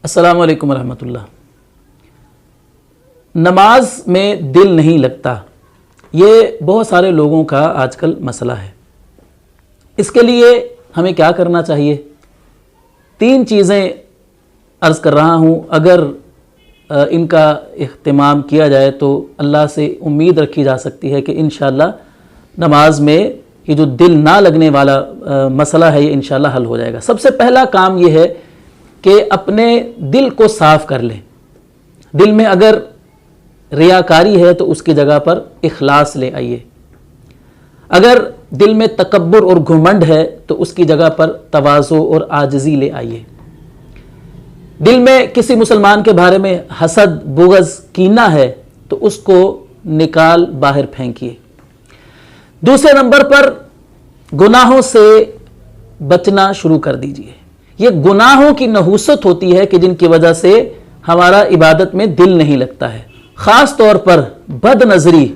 السلام علیکم ورحمۃ اللہ۔ نماز میں دل نہیں لگتا، یہ بہت سارے لوگوں کا آج کل مسئلہ ہے۔ اس کے لیے ہمیں کیا کرنا چاہیے؟ 3 چیزیں عرض کر رہا ہوں، اگر ان کا اہتمام کیا جائے تو اللہ سے امید رکھی جا سکتی ہے کہ انشاءاللہ نماز میں یہ جو دل نہ لگنے والا مسئلہ ہے یہ انشاءاللہ حل ہو جائے گا۔ سب سے پہلا کام یہ ہے کہ اپنے دل کو صاف کر لیں۔ دل میں اگر ریاکاری ہے تو اس کی جگہ پر اخلاص لے آئیے۔ اگر دل میں تکبر اور گھمنڈ ہے تو اس کی جگہ پر تواضع اور عاجزی لے آئیے۔ دل میں کسی مسلمان کے بارے میں حسد، بغض، کینہ ہے تو اس کو نکال باہر پھینکیے۔ دوسرے نمبر پر گناہوں سے بچنا شروع کر دیجیے۔ یہ گناہوں کی نحوست ہوتی ہے کہ جن کی وجہ سے ہمارا عبادت میں دل نہیں لگتا ہے۔ خاص طور پر بد نظری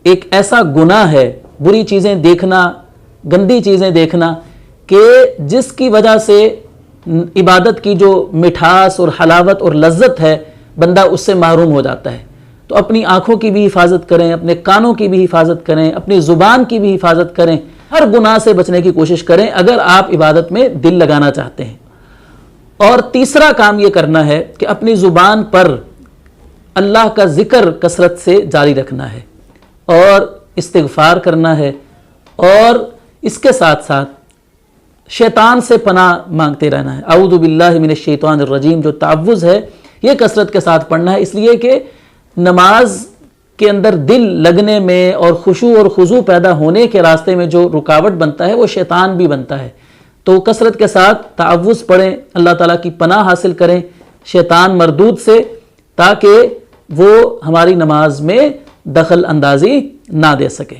ایک ایسا گناہ ہے، بری چیزیں دیکھنا، گندی چیزیں دیکھنا، کہ جس کی وجہ سے عبادت کی جو مٹھاس اور حلاوت اور لذت ہے بندہ اس سے محروم ہو جاتا ہے۔ تو اپنی آنکھوں کی بھی حفاظت کریں، اپنے کانوں کی بھی حفاظت کریں، اپنی زبان کی بھی حفاظت کریں، ہر گناہ سے بچنے کی کوشش کریں اگر آپ عبادت میں دل لگانا چاہتے ہیں۔ اور تیسرا کام یہ کرنا ہے کہ اپنی زبان پر اللہ کا ذکر کثرت سے جاری رکھنا ہے اور استغفار کرنا ہے، اور اس کے ساتھ ساتھ شیطان سے پناہ مانگتے رہنا ہے۔ اعوذ باللہ من الشیطان الرجیم جو تعوذ ہے یہ کثرت کے ساتھ پڑھنا ہے، اس لیے کہ نماز کے اندر دل لگنے میں اور خشوع اور خضوع پیدا ہونے کے راستے میں جو رکاوٹ بنتا ہے وہ شیطان بھی بنتا ہے۔ تو کثرت کے ساتھ تعوذ پڑھیں، اللہ تعالیٰ کی پناہ حاصل کریں شیطان مردود سے، تاکہ وہ ہماری نماز میں دخل اندازی نہ دے سکے۔